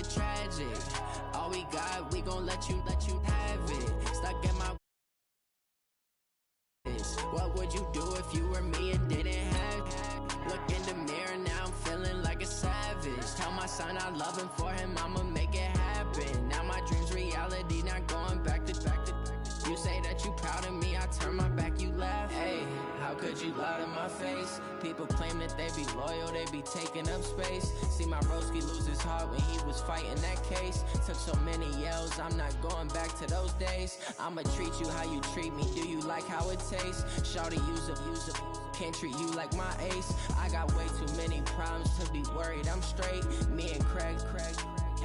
get tragic. All we got, we gon' let you have it. Stuck in my what would you do if you were me and didn't have it? Look in the mirror, now I'm feeling like a savage. Tell my son I love him, for him I'ma make it happen. Now my dream's reality, not going back to. You say that you proud of me, I turn my back, you laugh. Hey, how could you lie to my face? People claim that they be loyal, they be taking up space. See my broski lose his heart when he was fighting that case. Took so many yells, I'm not going back to those days. I'ma treat you how you treat me, do you like how it tastes? Shawty, use a, can't treat you like my ace. I got way too many problems to be worried, I'm straight. Me and Craig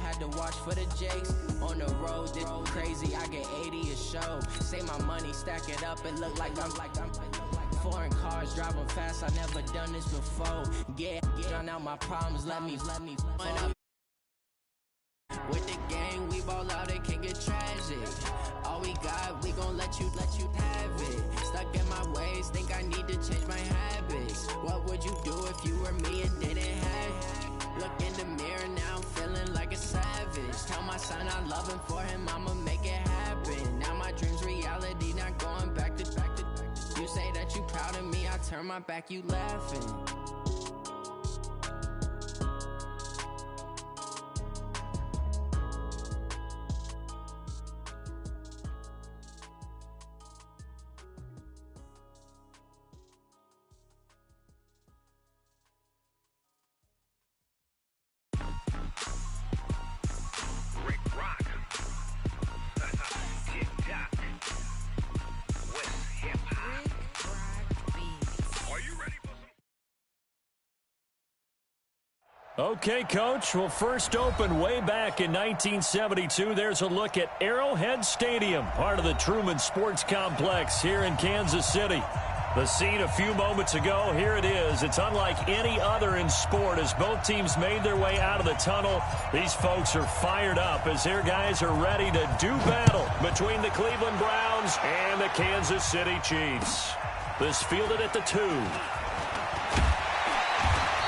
had to watch for the Jakes. On the road, this crazy, I get 80 a show. Say my money, stack it up, it look like I'm foreign cars, driving fast, I never done this before. Yeah, drown out my problems, let me fun up. With the gang, we ball out, it can get tragic. All we got, we gon' let you have it. Stuck in my ways, think I need to change my habits. What would you do if you were me and didn't have it? Look in the mirror, now I'm feeling like a savage. Tell my son I love him, for him I'ma make it happen. Now my dream's reality, not going back to. You say that you proud of me, I turn my back, you laughing. Okay, Coach. Well, first opened way back in 1972. There's a look at Arrowhead Stadium, part of the Truman Sports Complex here in Kansas City. The scene a few moments ago, here it is. It's unlike any other in sport as both teams made their way out of the tunnel. These folks are fired up as their guys are ready to do battle between the Cleveland Browns and the Kansas City Chiefs. This fielded at the 2.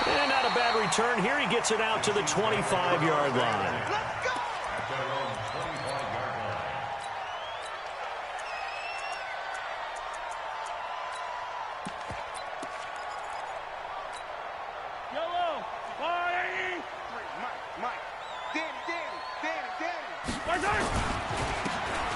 And not a bad return here. He gets it out to the 25-yard line. Yellow, Mike, Danny.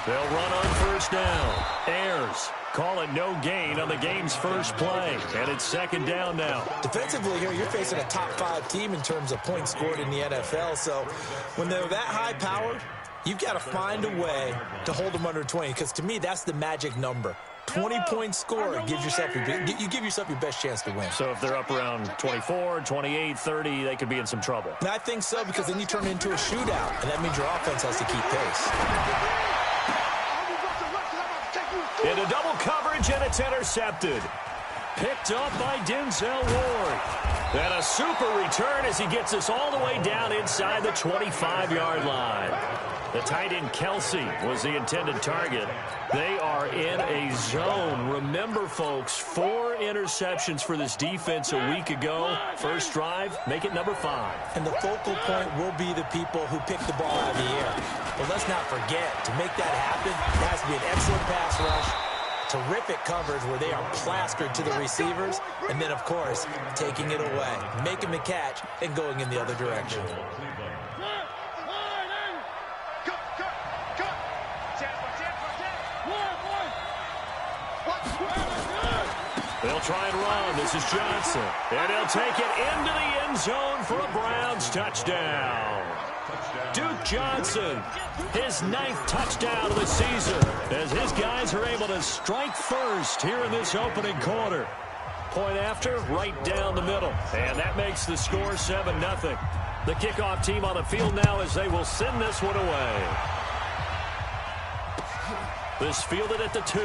They'll run on first down. Ayers. Call it no gain on the game's first play. And it's second down now. Defensively here, you're facing a top 5 team in terms of points scored in the NFL. So when they're that high powered, you've got to find a way to hold them under 20. Because to me, that's the magic number. 20 points scored gives yourself you give yourself your best chance to win. So if they're up around 24, 28, 30, they could be in some trouble. And I think so, because then you turn it into a shootout. And that means your offense has to keep pace. Into double coverage, and it's intercepted. Picked up by Denzel Ward. And a super return as he gets us all the way down inside the 25-yard line. The tight end Kelsey was the intended target. They are in a zone. Remember, folks, 4 interceptions for this defense a week ago. First drive, make it number 5. And the focal point will be the people who pick the ball out of the air. But let's not forget, to make that happen, it has to be an excellent pass rush, terrific coverage where they are plastered to the receivers, and then, of course, taking it away, making the catch, and going in the other direction. They'll try and run. This is Johnson. And he'll take it into the end zone for a Browns touchdown. Duke Johnson, his 9th touchdown of the season, as his guys are able to strike first here in this opening quarter. Point after, right down the middle. And that makes the score 7-0. The kickoff team on the field now as they will send this one away. This fielded at the 2.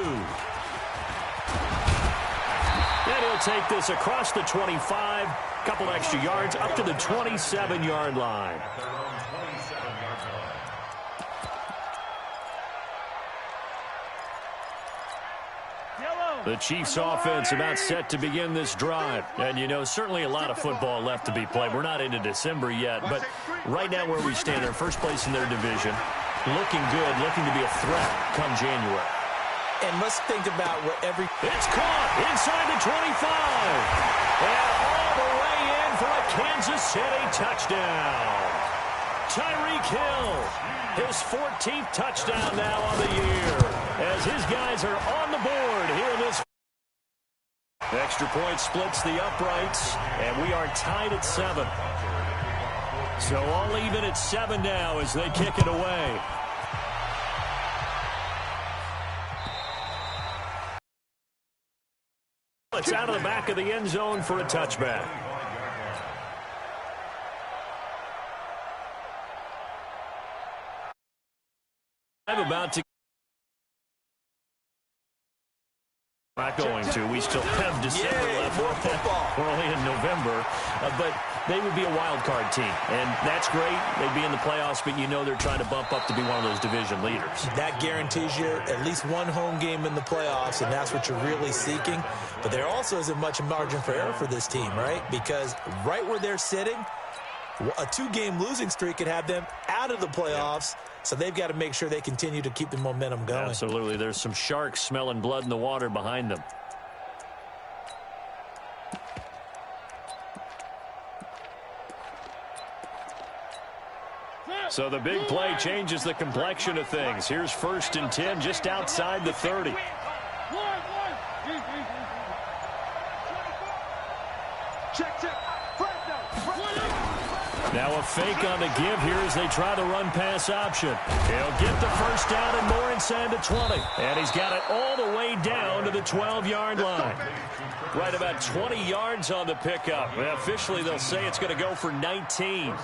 And he'll take this across the 25, couple extra yards up to the 27-yard line. The Chiefs offense about set to begin this drive. And, you know, certainly a lot of football left to be played. We're not into December yet, but right now where we stand, they're first place in their division. Looking good, looking to be a threat come January. And let's think about what It's caught inside the 25. And all the way in for a Kansas City touchdown. Tyreek Hill, his 14th touchdown now on the year, as his guys are on the board here in this. Extra point splits the uprights, and we are tied at 7. So all even at 7 now as they kick it away. It's out of the back of the end zone for a touchback. I'm about to. Not going to. We still have December left. More football. We're only in November. But they would be a wild card team. And that's great. They'd be in the playoffs, but you know they're trying to bump up to be one of those division leaders. That guarantees you at least one home game in the playoffs, and that's what you're really seeking. But there also isn't much margin for error for this team, right? Because right where they're sitting, a 2-game losing streak could have them out of the playoffs. So they've got to make sure they continue to keep the momentum going. Absolutely. There's some sharks smelling blood in the water behind them. So the big play changes the complexion of things. Here's 1st and 10 just outside the 30. Now a fake on the give here as they try the run-pass option. He'll get the first down and more inside the 20. And he's got it all the way down to the 12-yard line. Right about 20 yards on the pickup. Well, officially, they'll say it's going to go for 19.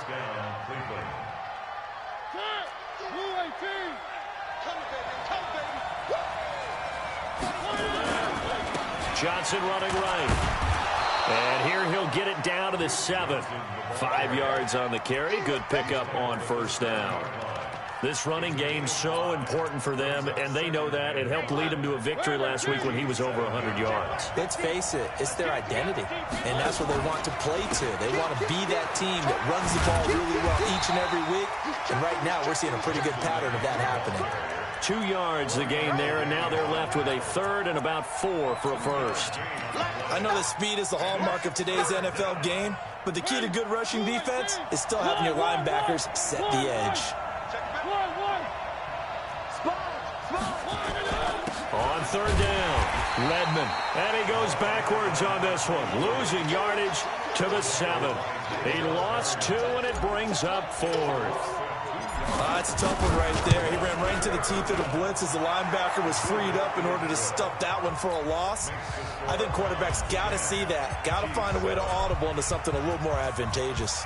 Johnson running right. And here he'll get it down to the 7. 5 yards on the carry. Good pickup on first down. This running game so important for them, and they know that. It helped lead them to a victory last week when he was over 100 yards. Let's face it, it's their identity, and that's what they want to play to. They want to be that team that runs the ball really well each and every week, and right now we're seeing a pretty good pattern of that happening. 2 yards the gain there, and now they're left with a 3rd and about 4 for a first. I know that speed is the hallmark of today's NFL game, but the key to good rushing defense is still having your linebackers set the edge. On 3rd down, Redmond, and he goes backwards on this one, losing yardage to the 7. He lost 2, and it brings up 4th. That's a tough one right there. He ran right into the teeth of the blitz as the linebacker was freed up in order to stuff that one for a loss. I think quarterbacks got to see that. Got to find a way to audible into something a little more advantageous.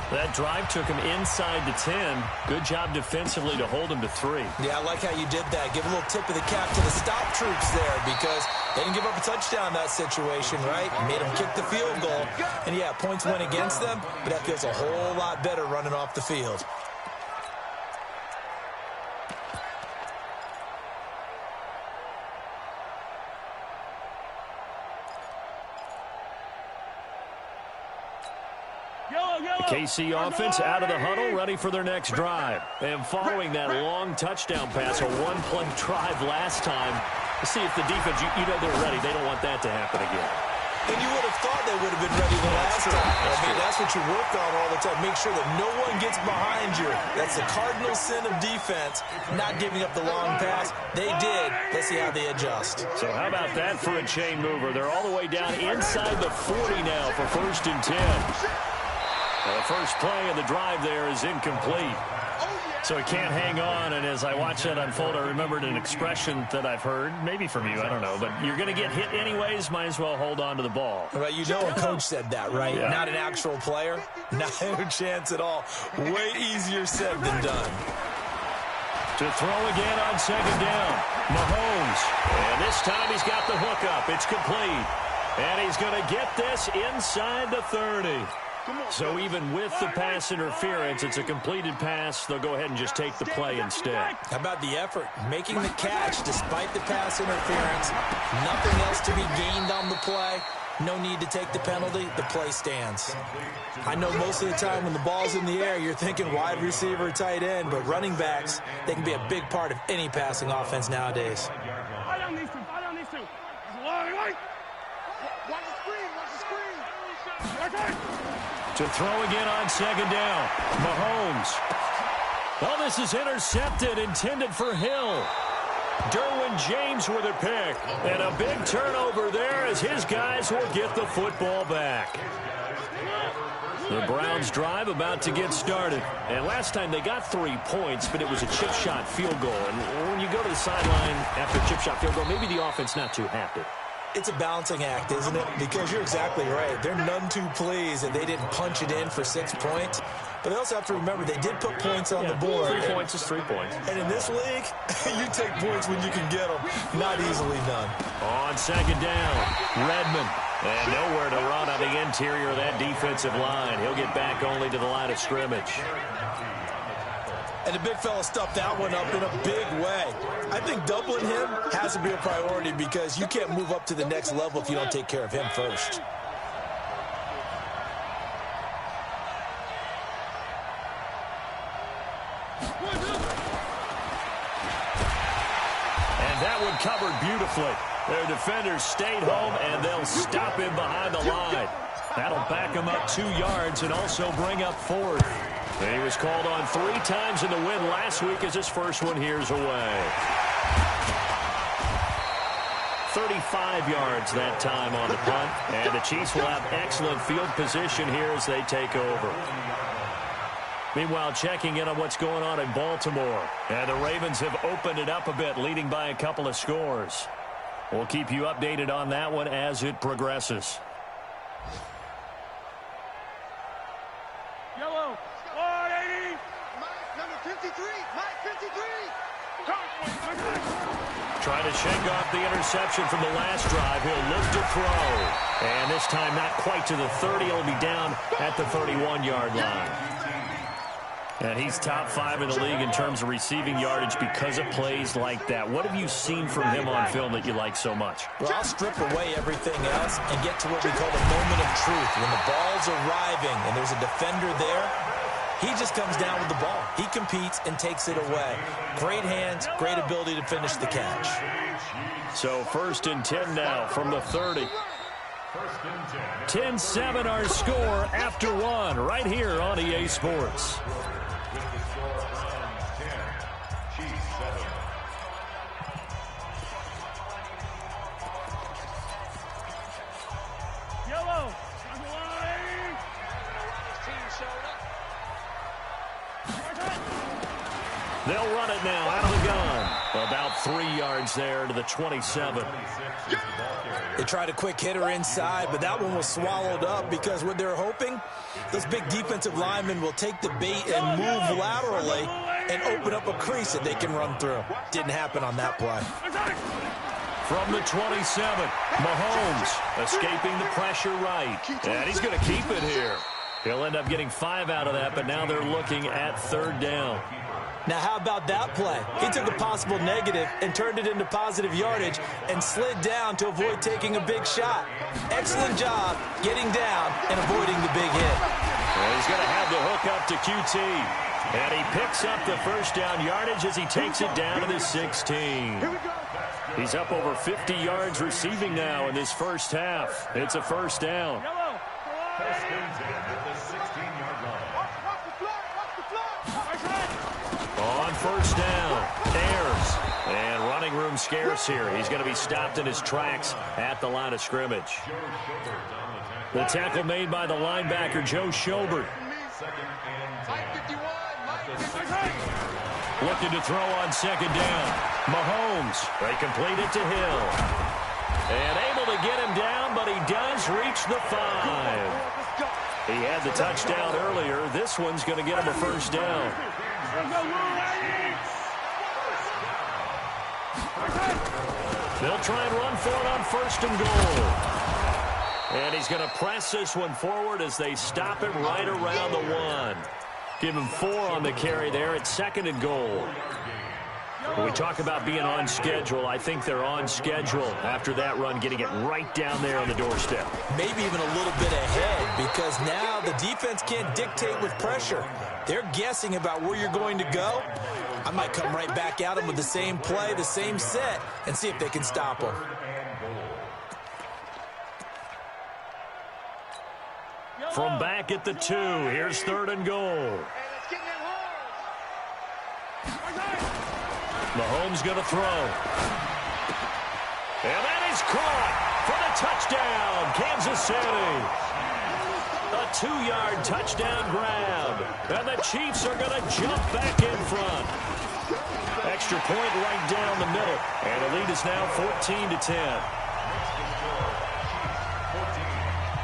That drive took him inside the 10. Good job defensively to hold him to 3. Yeah, I like how you did that. Give a little tip of the cap to the stop troops there because they didn't give up a touchdown in that situation, right? Made them kick the field goal. And, yeah, points went against them, but that feels a whole lot better running off the field. KC offense out of the huddle, ready for their next drive. And following that long touchdown pass, a one-play drive last time, to see if the defense, you know they're ready. They don't want that to happen again. And you would have thought they would have been ready the last time. I mean, that's what you work on all the time. Make sure that no one gets behind you. That's the cardinal sin of defense, not giving up the long pass. They did. Let's see how they adjust. So how about that for a chain mover? They're all the way down inside the 40 now for 1st and 10. The first play of the drive there is incomplete. So he can't hang on, and as I watch that unfold, I remembered an expression that I've heard, maybe from you, I don't know, but you're going to get hit anyways, might as well hold on to the ball. Well, you know a coach said that, right? Yeah. Not an actual player. No chance at all. Way easier said than done. To throw again on 2nd down, Mahomes. And this time he's got the hook up. It's complete. And he's going to get this inside the 30. So even with the pass interference, it's a completed pass. They'll go ahead and just take the play instead. How about the effort? Making the catch despite the pass interference. Nothing else to be gained on the play. No need to take the penalty. The play stands. I know most of the time when the ball's in the air, you're thinking wide receiver, tight end, but running backs, they can be a big part of any passing offense nowadays. Fight on these two. Fight on these two. Watch the screen. Watch the screen. To throw again on second down. Mahomes. Well, this is intercepted, intended for Hill. Derwin James with a pick. And a big turnover there as his guys will get the football back. The Browns drive about to get started. And last time they got 3 points, but it was a chip shot field goal. And when you go to the sideline after a chip shot field goal, maybe the offense not too happy. It's a balancing act, isn't it? Because you're exactly right. They're none too pleased that they didn't punch it in for 6 points. But they also have to remember they did put points on the board. 3 points is 3 points. And in this league, you take points when you can get them. Not easily done. On second down, Redmond. And nowhere to run on the interior of that defensive line. He'll get back only to the line of scrimmage. And the big fella stuffed that one up in a big way. I think doubling him has to be a priority because you can't move up to the next level if you don't take care of him first. And that one covered beautifully. Their defenders stayed home, and they'll stop him behind the line. That'll back him up 2 yards and also bring up 4th. He was called on 3 times in the win last week as his first one here's away. 35 yards that time on the punt, and the Chiefs will have excellent field position here as they take over. Meanwhile, checking in on what's going on in Baltimore. And the Ravens have opened it up a bit, leading by a couple of scores. We'll keep you updated on that one as it progresses. Yellow. 180. Number 53. Mike 53. Trying to shake off the interception from the last drive. He'll look to throw. And this time not quite to the 30. He'll be down at the 31-yard line. And he's top 5 in the league in terms of receiving yardage because of plays like that. What have you seen from him on film that you like so much? Well, I'll strip away everything else and get to what we call the moment of truth. When the ball's arriving and there's a defender there, he just comes down with the ball. He competes and takes it away. Great hands, great ability to finish the catch. So 1st and 10 now from the 30. 10-7 our score after 1 right here on EA Sports. Yellow. They'll run it now out of the gun. About 3 yards there to the 27. They tried a quick hitter inside, but that one was swallowed up because what they're hoping, those big defensive linemen will take the bait and move laterally and open up a crease that they can run through. Didn't happen on that play. From the 27, Mahomes escaping the pressure right. And he's going to keep it here. He'll end up getting 5 out of that, but now they're looking at 3rd down. Now, how about that play? He took a possible negative and turned it into positive yardage and slid down to avoid taking a big shot. Excellent job getting down and avoiding the big hit. Well, he's going to have the hook up to QT. And he picks up the 1st down yardage as he takes it down to the 16. He's up over 50 yards receiving now in this first half. It's a 1st down. On 1st down, Ayers. And running room scarce here. He's going to be stopped in his tracks at the line of scrimmage. The tackle made by the linebacker, Joe Schobert. Looking to throw on 2nd down. Mahomes. They complete it to Hill. And able to get him down, but he does reach the 5. He had the touchdown earlier. This one's going to get him a 1st down. They'll try and run for it on 1st and goal. And he's going to press this one forward as they stop it right around the 1. Give him 4 on the carry there at 2nd and goal. When we talk about being on schedule, I think they're on schedule after that run, getting it right down there on the doorstep. Maybe even a little bit ahead, because now the defense can't dictate with pressure. They're guessing about where you're going to go. I might come right back at them with the same play, the same set, and see if they can stop them. From back at the 2, here's 3rd and goal. Mahomes going to throw. And that is caught for the touchdown, Kansas City. A 2-yard touchdown grab. And the Chiefs are going to jump back in front. Extra point right down the middle. And the lead is now 14-10.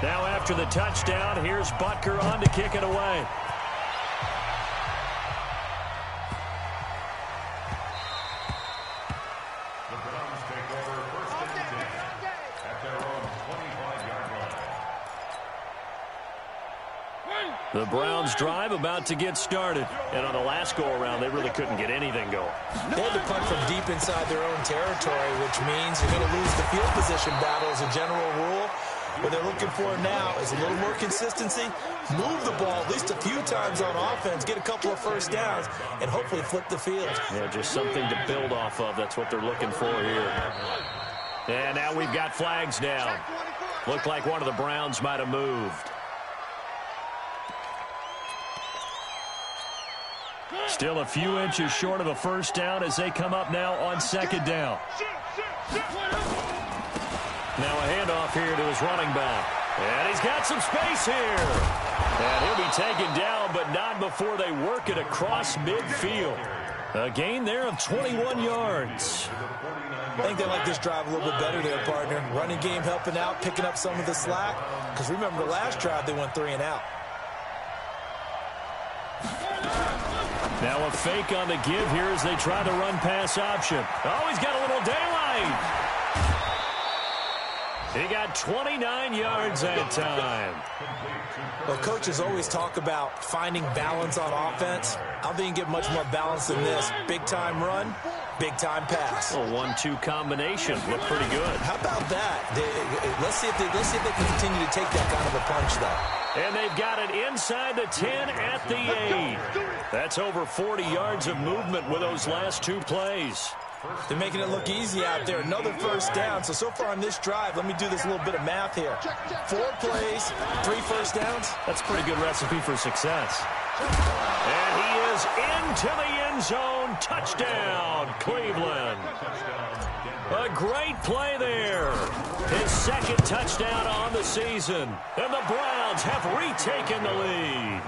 Now after the touchdown, here's Butker on to kick it away. The Browns drive about to get started. And on the last go-around, they really couldn't get anything going. They had to punt from deep inside their own territory, which means you're going to lose the field position battle as a general rule. What they're looking for now is a little more consistency, move the ball at least a few times on offense, get a couple of first downs, and hopefully flip the field. Yeah, just something to build off of. That's what they're looking for here. And now we've got flags down. Looked like one of the Browns might have moved. Still a few inches short of a first down as they come up now on 2nd down. Now a handoff here to his running back. And he's got some space here. And he'll be taken down, but not before they work it across midfield. A gain there of 21 yards. I think they like this drive a little bit better there, partner. Running game helping out, picking up some of the slack. Because remember, the last drive they went 3 and out. Now a fake on the give here as they try the run-pass option. Oh, he's got a little daylight. He got 29 yards that time. Well, coaches always talk about finding balance on offense. I don't think you can get much more balance than this. Big-time run, big-time pass. A 1-2 combination. Looked pretty good. How about that? Let's see if they can continue to take that kind of a punch, though. And they've got it inside the 10 at the 8. That's over 40 yards of movement with those last 2 plays. They're making it look easy out there. Another first down. So far on this drive, let me do this little bit of math here. 4 plays, 3 first downs. That's a pretty good recipe for success. And he is into the end zone. Touchdown, Cleveland. A great play there. His 2nd touchdown on the season. And the Browns have retaken the lead.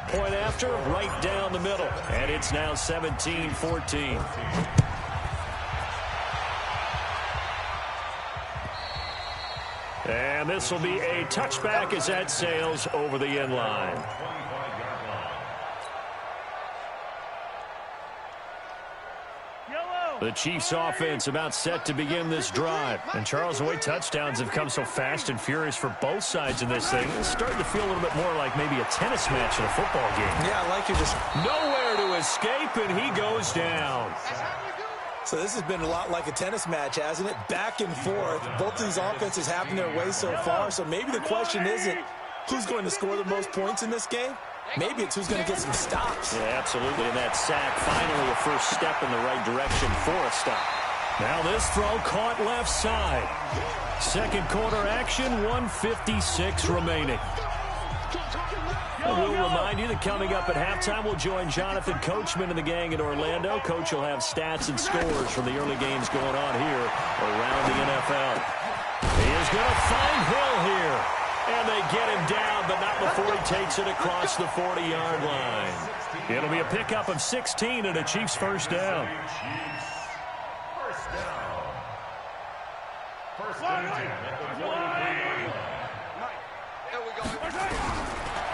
Point after, right down the middle. And it's now 17-14. And this will be a touchback as that sails over the end line. The Chiefs offense about set to begin this drive. And Charles, the way touchdowns have come so fast and furious for both sides in this thing, it's starting to feel a little bit more like maybe a tennis match in a football game. Yeah, I like you just... Nowhere to escape, and he goes down. So this has been a lot like a tennis match, hasn't it? Back and forth. Both of these offenses having their way so far. So maybe the question isn't who's going to score the most points in this game. Maybe it's who's going to get some stops. Yeah, absolutely. And that sack, finally a first step in the right direction for a stop. Now this throw caught left side. 2nd quarter action, 1:56 remaining. We'll remind you that coming up at halftime, we'll join Jonathan Coachman and the gang in Orlando. Coach will have stats and scores from the early games going on here around the NFL. He is going to find Hill here. And they get him down, but not before he takes it across the 40-yard line. It'll be a pickup of 16 and a Chiefs first down.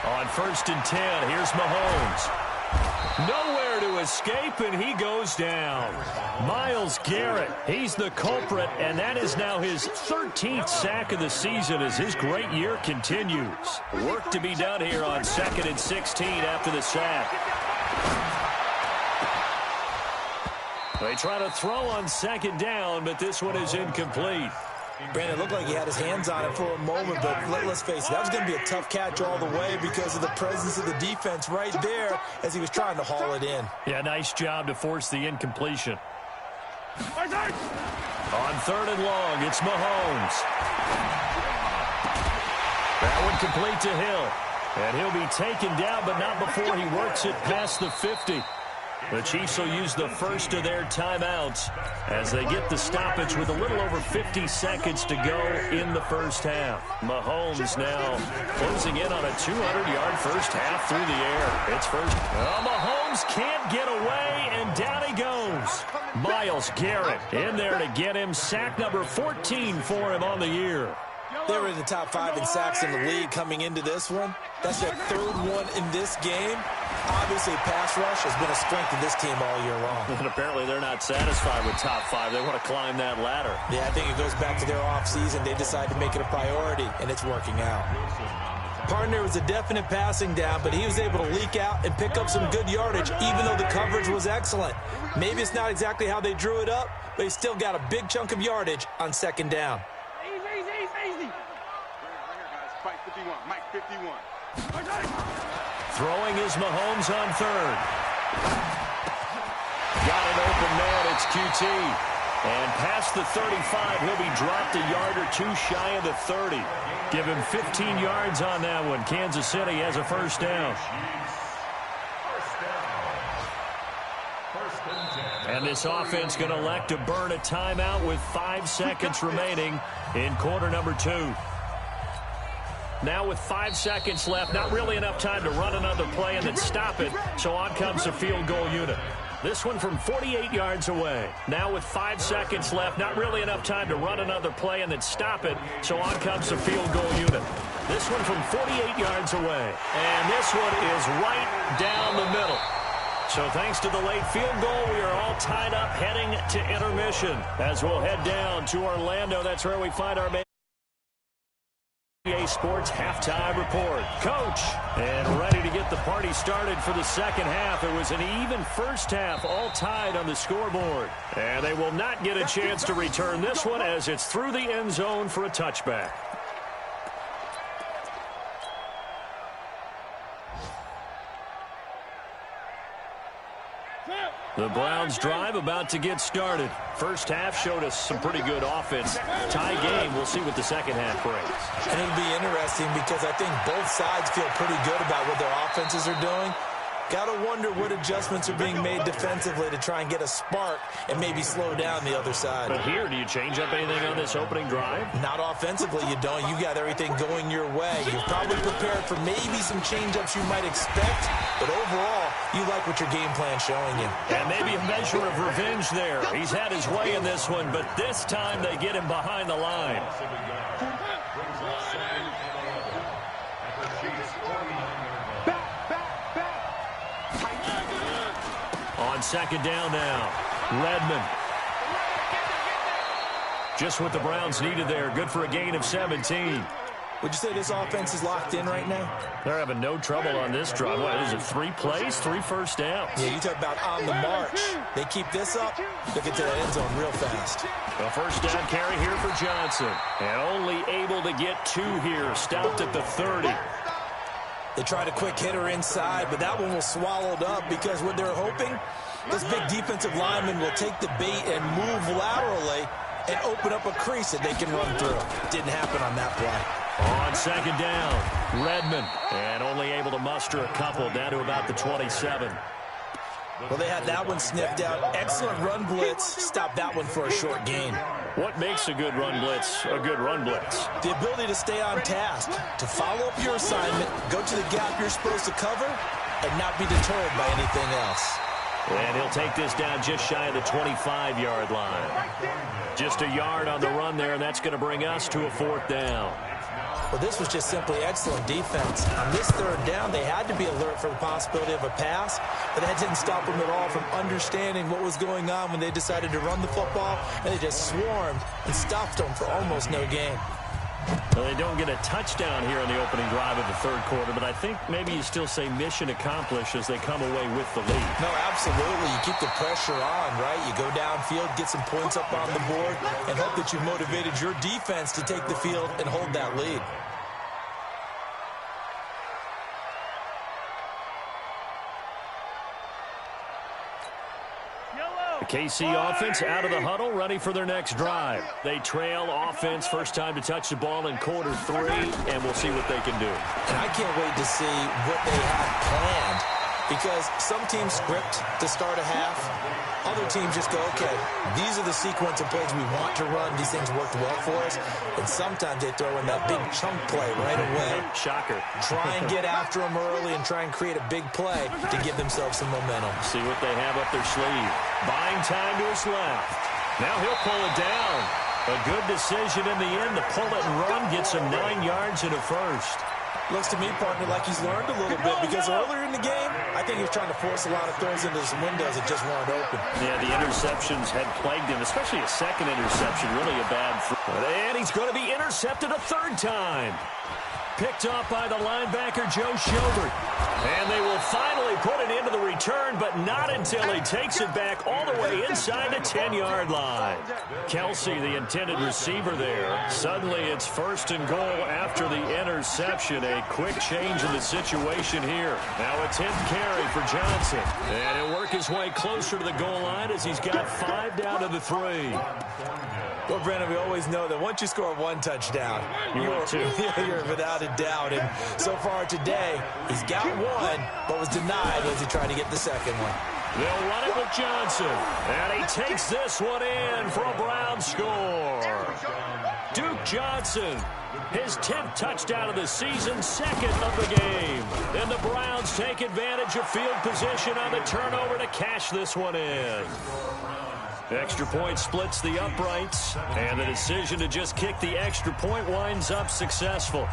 On 1st and 10, here's Mahomes. Nowhere to escape, and he goes down. Myles Garrett, he's the culprit, and that is now his 13th sack of the season as his great year continues. Work to be done here on 2nd and 16 after the sack. They try to throw on 2nd down, but this one is incomplete. Brandon, it looked like he had his hands on it for a moment, but let's face it, that was going to be a tough catch all the way because of the presence of the defense right there as he was trying to haul it in. Yeah, nice job to force the incompletion. On 3rd and long, it's Mahomes. That one complete to Hill. And he'll be taken down, but not before he works it past the 50. The Chiefs will use the first of their timeouts as they get the stoppage with a little over 50 seconds to go in the first half. Mahomes now closing in on a 200-yard first half through the air. It's first. Oh, Mahomes can't get away, and down he goes. Myles Garrett in there to get him. Sack number 14 for him on the year. They were in the top 5 in sacks in the league coming into this one. That's their 3rd one in this game. Obviously, pass rush has been a strength of this team all year long. And apparently they're not satisfied with top 5. They want to climb that ladder. Yeah, I think it goes back to their offseason. They decided to make it a priority, and it's working out. Partner was a definite passing down, but he was able to leak out and pick up some good yardage, even though the coverage was excellent. Maybe it's not exactly how they drew it up, but he still got a big chunk of yardage on 2nd down. Easy. Mike 51. Mike 51. Throwing is Mahomes on 3rd. Got an open man. It's QT. And past the 35, he'll be dropped a yard or two shy of the 30. Give him 15 yards on that one. Kansas City has a first down. And this offense going to elect to burn a timeout with 5 seconds remaining in quarter number 2. Now with 5 seconds left, not really enough time to run another play and then stop it, so on comes the field goal unit. This one from 48 yards away. Now with 5 seconds left, not really enough time to run another play and then stop it, so on comes the field goal unit. This one from 48 yards away. And this one is right down the middle. So thanks to the late field goal, we are all tied up heading to intermission. As we'll head down to Orlando, that's where we find our EA Sports halftime report. Coach, and ready to get the party started for the second half. It was an even first half, all tied on the scoreboard. And they will not get a chance to return this one as it's through the end zone for a touchback. The Browns drive about to get started. First half showed us some pretty good offense. Tie game, we'll see what the second half brings. And it'll be interesting because I think both sides feel pretty good about what their offenses are doing. Got to wonder what adjustments are being made defensively to try and get a spark and maybe slow down the other side. But here, do you change up anything on this opening drive? Not offensively, you don't. You got everything going your way. You're probably prepared for maybe some change-ups you might expect, but overall, you like what your game plan's showing you. And maybe a measure of revenge there. He's had his way in this one, but this time they get him behind the line. On second down now, Redmond. Just what the Browns needed there. Good for a gain of 17. Would you say this offense is locked in right now? They're having no trouble on this drive. What is it, 3 plays, 3 first downs? Yeah, you talk about on the march. They keep this up, they get to the end zone real fast. A first down carry here for Johnson. And only able to get 2 here. Stopped at the 30. They tried a quick hitter inside, but that one was swallowed up because what they're hoping, this big defensive lineman will take the bait and move laterally and open up a crease that they can run through. Didn't happen on that play. On second down, Redmond, and only able to muster a couple down to about the 27. Well, they had that one sniffed out. Excellent run blitz. Stopped that one for a short gain. What makes a good run blitz a good run blitz? The ability to stay on task, to follow up your assignment, go to the gap you're supposed to cover, and not be deterred by anything else. And he'll take this down just shy of the 25-yard line. Just a yard on the run there, and that's going to bring us to a 4th down. Well, this was just simply excellent defense. On this third down, they had to be alert for the possibility of a pass, but that didn't stop them at all from understanding what was going on when they decided to run the football, and they just swarmed and stopped them for almost no gain. Well, they don't get a touchdown here in the opening drive of the third quarter, but I think maybe you still say mission accomplished as they come away with the lead. No, absolutely. You keep the pressure on, right? You go downfield, get some points up on the board, and hope that you've motivated your defense to take the field and hold that lead. The KC offense out of the huddle, ready for their next drive. They trail offense, first time to touch the ball in quarter 3, and we'll see what they can do. And I can't wait to see what they have planned, because some teams script to start a half. Other teams just go, okay, these are the sequence of plays we want to run. These things worked well for us. And sometimes they throw in that big chunk play right away. Shocker. Try and get after them early and try and create a big play to give themselves some momentum. See what they have up their sleeve. Buying time to his left. Now he'll pull it down. A good decision in the end to pull it and run. Gets him 9 yards and a first. Looks to me, partner, like he's learned a little bit, because earlier in the game, I think he was trying to force a lot of throws into some windows that just weren't open. Yeah, the interceptions had plagued him, especially a second interception, really a bad throw. And he's going to be intercepted a third time. Picked off by the linebacker, Joe Schobert. And they will finally put it into the return, but not until he takes it back all the way inside the 10-yard line. Kelsey, the intended receiver there. Suddenly it's first and goal after the interception. A quick change in the situation here. Now a 10th carry for Johnson. And he'll work his way closer to the goal line as he's got 5 down to the 3. Well, Brandon, we always know that once you score one touchdown, you're without a doubt. And so far today, he's got one, but was denied as he tried to get the second one. They'll run it with Johnson. And he takes this one in for a Brown score. Duke Johnson, his 10th touchdown of the season, second of the game. And the Browns take advantage of field position on the turnover to cash this one in. Extra point splits the uprights, and the decision to just kick the extra point winds up successful.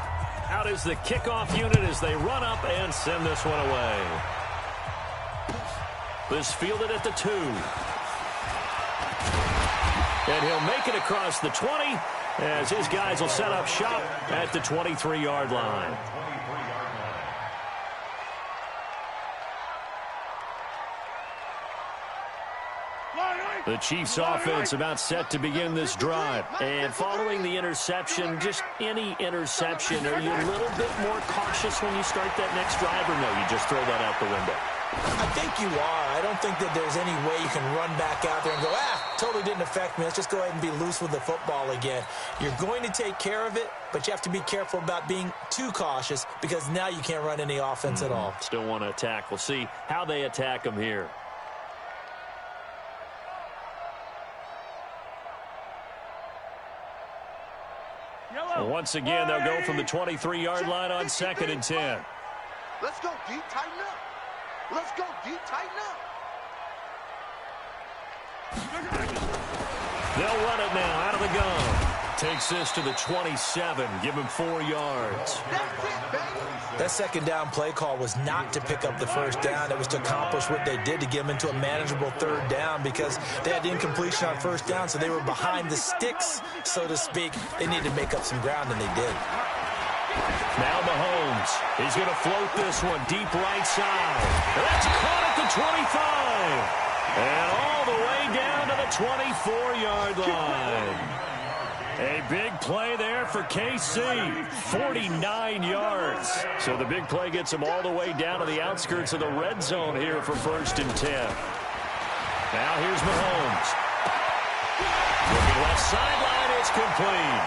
Out is the kickoff unit as they run up and send this one away. This fielded at the 2. And he'll make it across the 20 as his guys will set up shop at the 23-yard line. The Chiefs offense about set to begin this drive. And following the interception, just any interception, are you a little bit more cautious when you start that next drive, or no, you just throw that out the window? I think you are. I don't think that there's any way you can run back out there and go, totally didn't affect me. Let's just go ahead and be loose with the football again. You're going to take care of it, but you have to be careful about being too cautious, because now you can't run any offense at all. Still want to attack. We'll see how they attack them here. Once again, they'll go from the 23-yard line on 2nd and 10. Let's go deep, tighten up. Let's go deep, tighten up. They'll run it now out of the gun. Takes this to the 27. Give him 4 yards. That second down play call was not to pick up the first down. It was to accomplish what they did, to get them into a manageable third down, because they had incompletion on first down, so they were behind the sticks, so to speak. They needed to make up some ground, and they did. Now Mahomes. He's going to float this one deep right side. That's caught at the 25. And all the way down to the 24-yard line. A big play there for KC, 49 yards. So the big play gets them all the way down to the outskirts of the red zone here for 1st and 10. Now here's Mahomes. Looking left sideline, it's complete.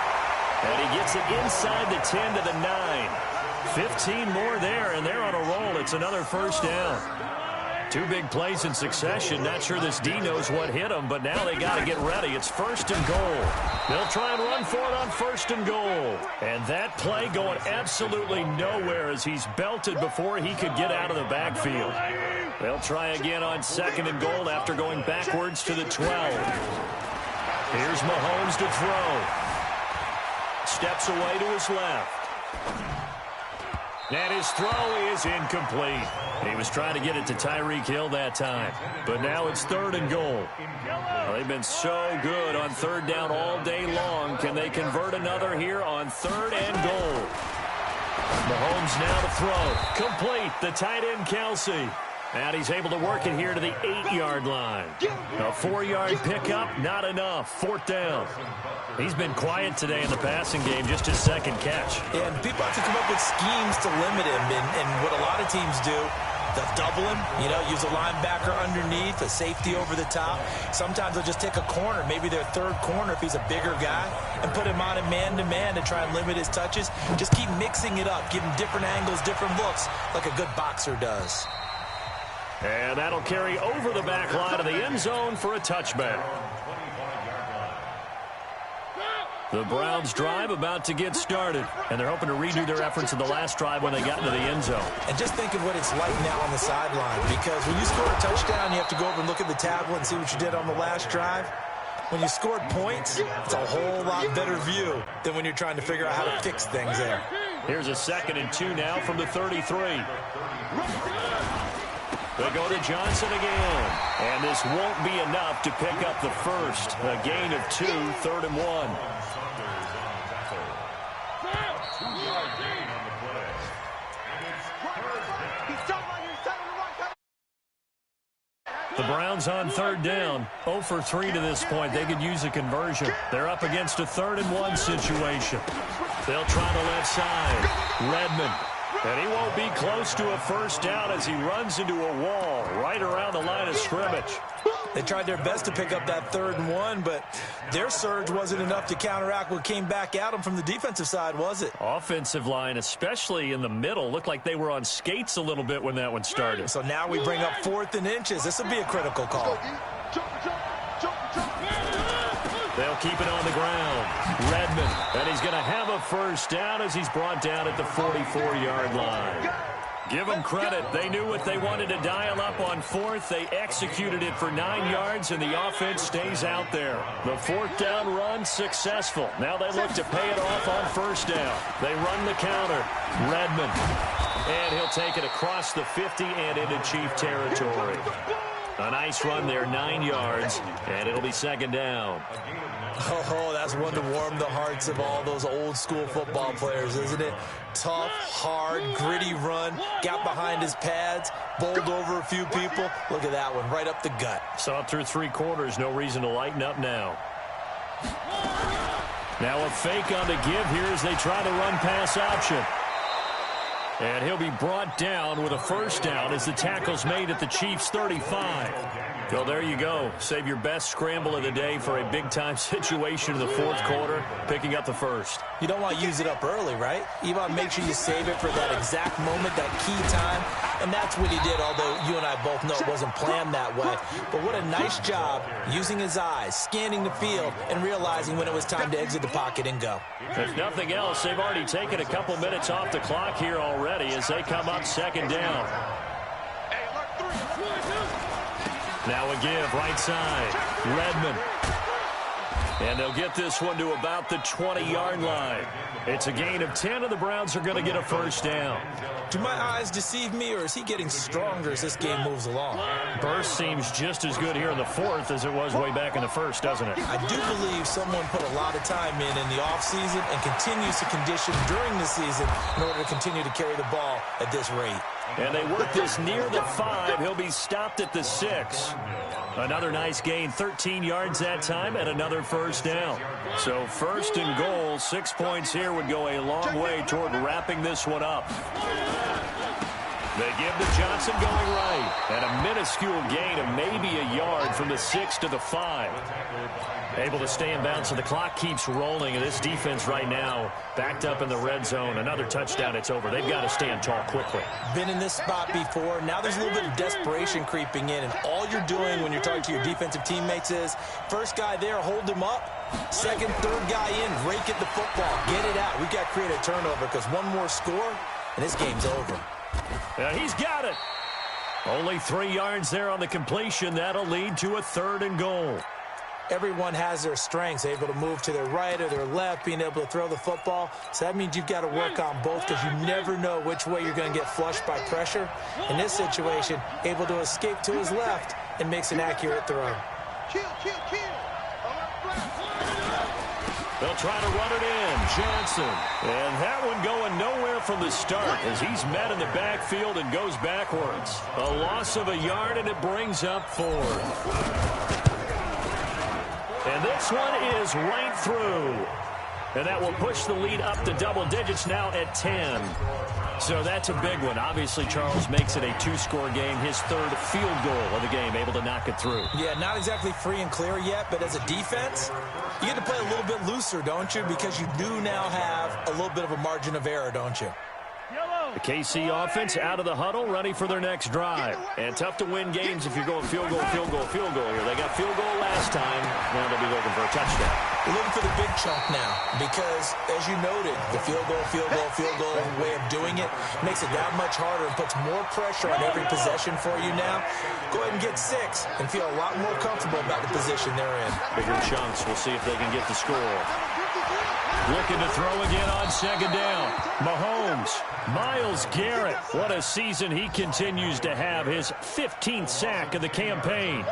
And he gets it inside the 10 to the 9. 15 more there, and they're on a roll. It's another first down. 2 big plays in succession. Not sure this D knows what hit him, but now they got to get ready. It's 1st and goal. They'll try and run for it on 1st and goal. And that play going absolutely nowhere as he's belted before he could get out of the backfield. They'll try again on 2nd and goal after going backwards to the 12. Here's Mahomes to throw. Steps away to his left. And his throw is incomplete. He was trying to get it to Tyreek Hill that time. But now it's 3rd and goal. Well, they've been so good on 3rd down all day long. Can they convert another here on 3rd and goal? Mahomes now to throw. Complete. The tight end, Kelsey. And he's able to work it here to the 8-yard line. A 4-yard pickup, not enough. 4th down. He's been quiet today in the passing game, just his 2nd catch. Yeah, and people have to come up with schemes to limit him. And what a lot of teams do, they'll double him, use a linebacker underneath, a safety over the top. Sometimes they'll just take a corner, maybe their 3rd corner if he's a bigger guy, and put him on a man-to-man to try and limit his touches. Just keep mixing it up, give him different angles, different looks, like a good boxer does. And that'll carry over the back line of the end zone for a touchback. The Browns drive about to get started, and they're hoping to redo their efforts in the last drive when they got into the end zone. And just think of what it's like now on the sideline, because when you score a touchdown, you have to go over and look at the tablet and see what you did on the last drive. When you scored points, it's a whole lot better view than when you're trying to figure out how to fix things there. Here's a 2nd and 2 now from the 33. They go to Johnson again. And this won't be enough to pick up the first. A gain of 2, 3rd and 1. The Browns on 3rd down. 0 for 3 to this point. They could use a conversion. They're up against a 3rd and 1 situation. They'll try the left side. Redmond. And he won't be close to a first down as he runs into a wall right around the line of scrimmage. They tried their best to pick up that 3rd and 1, but their surge wasn't enough to counteract what came back at them from the defensive side, was it? Offensive line, especially in the middle, looked like they were on skates a little bit when that one started. So now we bring up 4th and inches. This will be a critical call. They'll keep it on the ground. Redmond, and he's going to have a first down as he's brought down at the 44-yard line. Give them credit. They knew what they wanted to dial up on 4th. They executed it for 9 yards, and the offense stays out there. The 4th down run successful. Now they look to pay it off on 1st down. They run the counter. Redmond, and he'll take it across the 50 and into Chief territory. A nice run there, 9 yards, and it'll be 2nd down. Oh, that's one to warm the hearts of all those old-school football players, isn't it? Tough, hard, gritty run, got behind his pads, bowled over a few people. Look at that one, right up the gut. Saw it through 3 quarters, no reason to lighten up now. Now a fake on the give here as they try to run pass option. And he'll be brought down with a first down as the tackle's made at the Chiefs' 35. Well, there you go. Save your best scramble of the day for a big-time situation in the 4th quarter, picking up the first. You don't want to use it up early, right? You want to make sure you save it for that exact moment, that key time. And that's what he did, although you and I both know it wasn't planned that way. But what a nice job using his eyes, scanning the field, and realizing when it was time to exit the pocket and go. If nothing else, they've already taken a couple minutes off the clock here already as they come up 2nd down. Now a give, right side. Redmond. And they'll get this one to about the 20-yard line. It's a gain of 10, and the Browns are going to get a first down. Do my eyes deceive me, or is he getting stronger as this game moves along? Burst seems just as good here in the 4th as it was way back in the 1st, doesn't it? I do believe someone put a lot of time in the offseason and continues to condition during the season in order to continue to carry the ball at this rate. And they work this near the 5. He'll be stopped at the 6. Another nice gain, 13 yards that time, and another first down. So 1st and goal, 6 points here would go a long way toward wrapping this one up. They give to Johnson going right. And a minuscule gain of maybe a yard from the 6 to the 5. Able to stay in bounds, so the clock keeps rolling. And this defense right now backed up in the red zone. Another touchdown, it's over. They've got to stand tall quickly. Been in this spot before. Now there's a little bit of desperation creeping in. And all you're doing when you're talking to your defensive teammates is, first guy there, hold him up. Second, third guy in, rake at the football. Get it out. We've got to create a turnover because one more score, and this game's over. And he's got it. Only 3 yards there on the completion. That'll lead to a 3rd and goal. everyone has their strengths, able to move to their right or their left, being able to throw the football. So that means you've got to work on both because you never know which way you're going to get flushed by pressure. In this situation, able to escape to his left and makes an accurate throw. They'll try to run it in. Johnson. And that one going nowhere from the start as he's met in the backfield and goes backwards. A loss of a yard, and it brings up 4. And this one is right through. And that will push the lead up to double digits now at 10. So that's a big one. Obviously, Charles makes it a 2-score game. His 3rd field goal of the game, able to knock it through. Yeah, not exactly free and clear yet, but as a defense, you get to play a little bit looser, don't you? Because you do now have a little bit of a margin of error, don't you? The KC offense out of the huddle, ready for their next drive. And tough to win games if you're going field goal, field goal, field goal here. They got field goal last time. Now they'll be looking for a touchdown. We're looking for the big chunk now because, as you noted, the field goal way of doing it makes it that much harder and puts more pressure on every possession for you now. Go ahead and get 6 and feel a lot more comfortable about the position they're in. Bigger chunks. We'll see if they can get the score. Looking to throw again on 2nd down. Mahomes. Myles Garrett. What a season he continues to have. His 15th sack of the campaign.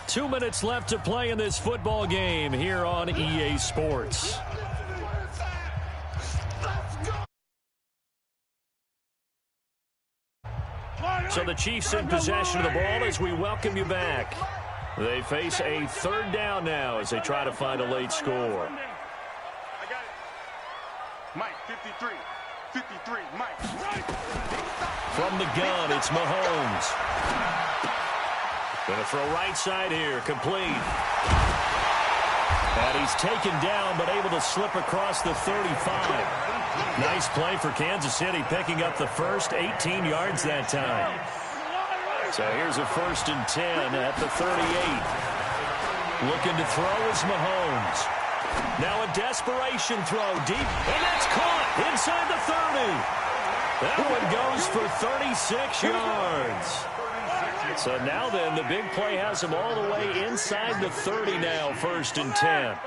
Two minutes left to play in this football game here on EA Sports. So the Chiefs in possession of the ball as we welcome you back. They face a 3rd down now as they try to find a late score. Mike, 53, Mike. From the gun, it's Mahomes. Going to throw right side here, complete. And he's taken down, but able to slip across the 35. Nice play for Kansas City, picking up the first 18 yards that time. So here's a 1st and 10 at the 38. Looking to throw is Mahomes. Now a desperation throw deep, and that's caught inside the 30. That one goes for 36 yards. So now then, the big play has him all the way inside the 30 now, 1st and 10.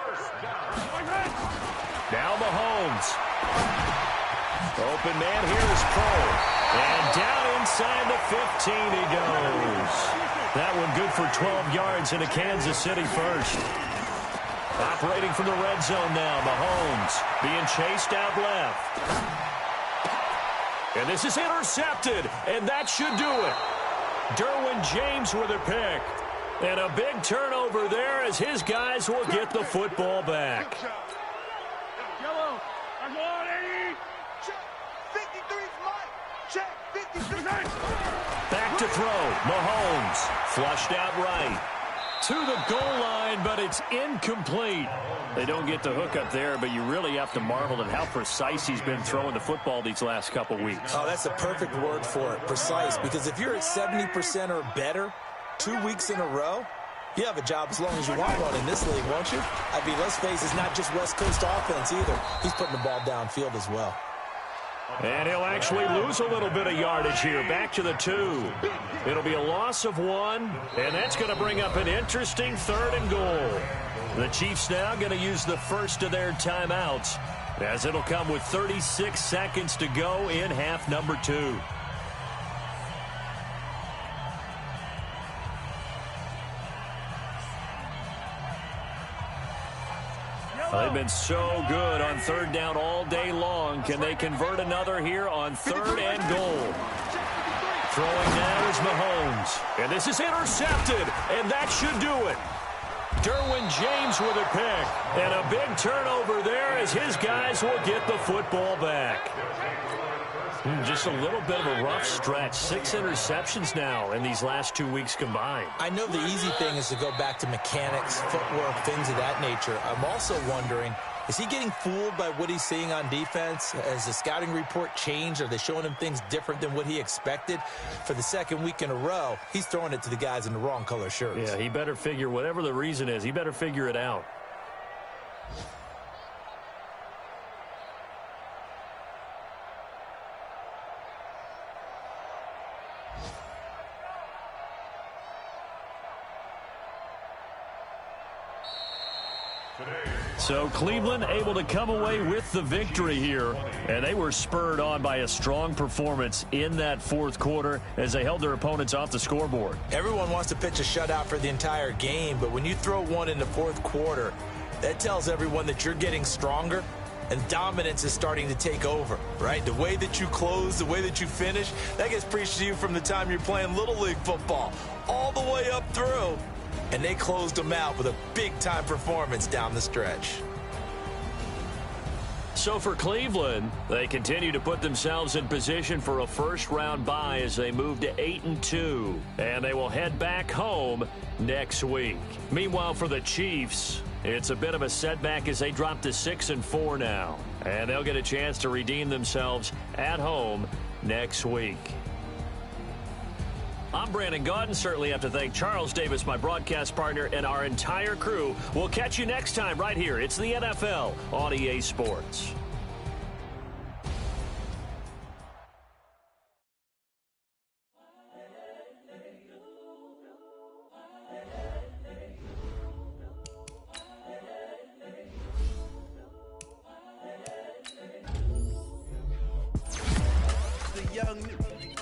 Now Mahomes. Open man here is Cole. And down inside the 15 he goes. That one good for 12 yards into Kansas City first. Operating from the red zone now, Mahomes being chased out left. And this is intercepted, and that should do it. Derwin James with a pick. And a big turnover there as his guys will get the football back. Yellow. That's all, 80. Check. 53's Mike. Check. 53. Back to throw. Mahomes flushed out right. To the goal line, but it's incomplete. They don't get the hook up there, but you really have to marvel at how precise he's been throwing the football these last couple weeks. Oh, that's the perfect word for it, precise, because if you're at 70% or better 2 weeks in a row, you have a job as long as you want one in this league, won't you? I mean, let's face it, it's not just West Coast offense either. He's putting the ball downfield as well. And he'll actually lose a little bit of yardage here. Back to the 2. It'll be a loss of 1, and that's going to bring up an interesting 3rd and goal. The Chiefs now going to use the first of their timeouts, as it'll come with 36 seconds to go in half number 2. They've been so good on 3rd down all day long. Can they convert another here on 3rd and goal? Throwing now is Mahomes. And this is intercepted, and that should do it. Derwin James with a pick. And a big turnover there as his guys will get the football back. Just a little bit of a rough stretch. 6 interceptions now in these last 2 weeks combined. I know the easy thing is to go back to mechanics, footwork, things of that nature. I'm also wondering, is he getting fooled by what he's seeing on defense? Has the scouting report changed? Are they showing him things different than what he expected? For the 2nd week in a row, he's throwing it to the guys in the wrong color shirts. Yeah, he better figure, whatever the reason is, he better figure it out. So Cleveland able to come away with the victory here, and they were spurred on by a strong performance in that fourth quarter as they held their opponents off the scoreboard. Everyone wants to pitch a shutout for the entire game, but when you throw one in the fourth quarter, that tells everyone that you're getting stronger and dominance is starting to take over, right? The way that you close, the way that you finish, that gets preached to you from the time you're playing Little League football all the way up through. And they closed them out with a big-time performance down the stretch. So for Cleveland, they continue to put themselves in position for a first-round bye as they move to 8-2. And they will head back home next week. Meanwhile, for the Chiefs, it's a bit of a setback as they drop to 6-4 now. And they'll get a chance to redeem themselves at home next week. I'm Brandon Gaudin. Certainly have to thank Charles Davis, my broadcast partner, and our entire crew. We'll catch you next time right here. It's the NFL on EA Sports.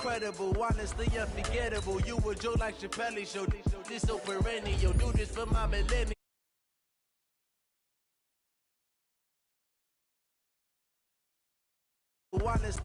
Incredible, honestly unforgettable. You a Joe like Chappelle show. This so perennial. Do this for my millennial. Honest.